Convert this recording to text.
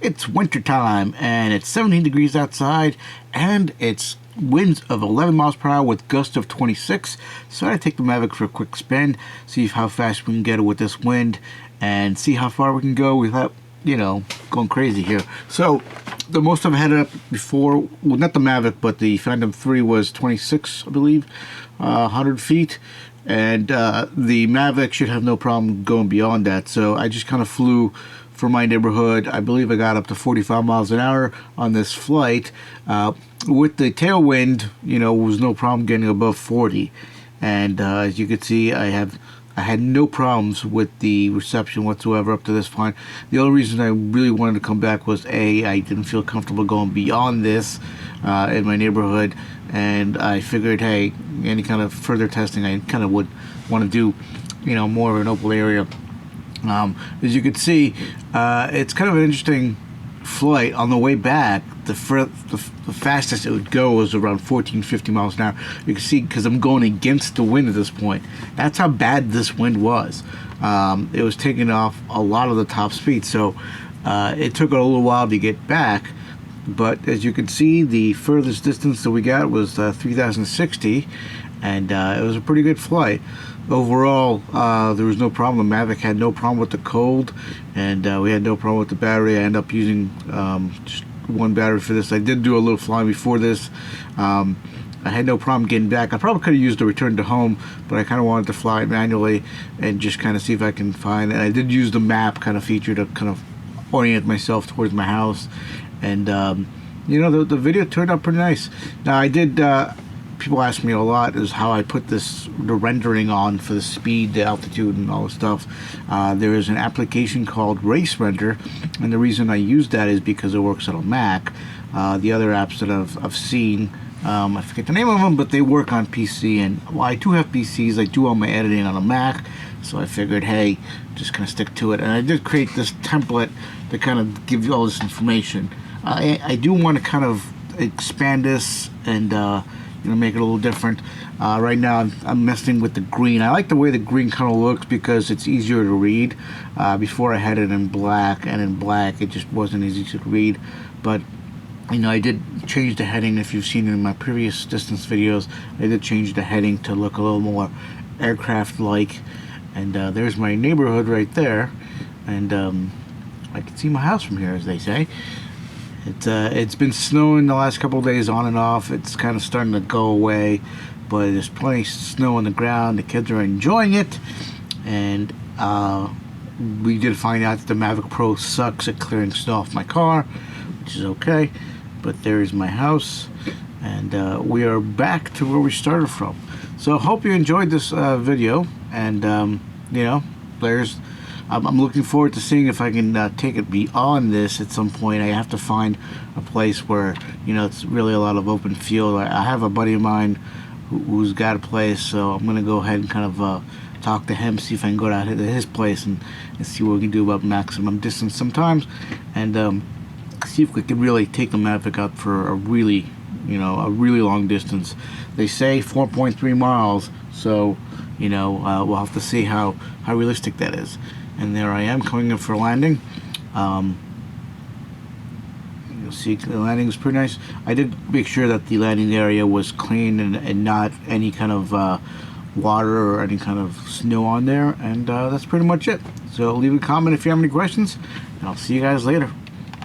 It's winter time and it's 17 degrees outside and it's winds of 11 miles per hour with gusts of 26. So I take the Mavic for a quick spin, see how fast we can get it with this wind and see how far we can go without, you know, going crazy here. So the most I've had it up before, well, not the Mavic, but the Phantom 3 was 26, I believe, 100 feet. And the Mavic should have no problem going beyond that. So I just kind of flew for my neighborhood. I believe I got up to 45 miles an hour on this flight. With the tailwind, you know, was no problem getting above 40. And as you can see, I had no problems with the reception whatsoever up to this point. The only reason I really wanted to come back was I didn't feel comfortable going beyond this in my neighborhood, and I figured, hey, any kind of further testing I kind of would want to do, you know, more of an open area. As you can see, it's kind of an interesting flight. On the way back, the fastest it would go was around 14-15 miles an hour. You can see, because I'm going against the wind at this point. That's how bad this wind was. It was taking off a lot of the top speed, so it took a little while to get back. But as you can see, the furthest distance that we got was 3,060, and it was a pretty good flight. Overall, there was no problem. The Mavic had no problem with the cold, and we had no problem with the battery. I ended up using just one battery for this. I did do a little flying before this. I had no problem getting back. I probably could have used the return to home, but I kind of wanted to fly it manually and just kind of see if I can find. And I did use the map kind of feature to kind of orient myself towards my house. And you know, the video turned out pretty nice. Now I did. People ask me a lot is how I put the rendering on for the speed, the altitude, and all the stuff. There is an application called Race Render, and the reason I use that is because it works on a Mac. The other apps that I've seen, I forget the name of them, but they work on PC. And while I do have PCs, I do all my editing on a Mac. So I figured, hey, just kind of stick to it. And I did create this template to kind of give you all this information. I do want to kind of expand this and you know, make it a little different. Right now I'm messing with the green. I like the way the green kind of looks because it's easier to read. Before I had it in black, and in black it just wasn't easy to read. But you know, I did change the heading. If you've seen it in my previous distance videos, I did change the heading to look a little more aircraft-like. And there's my neighborhood right there, and I can see my house from here, as they say. It's been snowing the last couple of days on and off. It's kind of starting to go away, but there's plenty of snow on the ground. The kids are enjoying it, and we did find out that the Mavic Pro sucks at clearing snow off my car, which is okay. But there's my house, and we are back to where we started from. So I hope you enjoyed this video, and you know, I'm looking forward to seeing if I can take it beyond this at some point. I have to find a place where, you know, it's really a lot of open field. I have a buddy of mine who's got a place, so I'm going to go ahead and kind of talk to him, see if I can go down to his place and see what we can do about maximum distance sometimes, and see if we can really take the Mavic out for a really, you know, a really long distance. They say 4.3 miles, so, you know, we'll have to see how realistic that is. And there I am coming in for landing. You'll see the landing is pretty nice. I did make sure that the landing area was clean and not any kind of water or any kind of snow on there. And that's pretty much it. So leave a comment if you have any questions, and I'll see you guys later.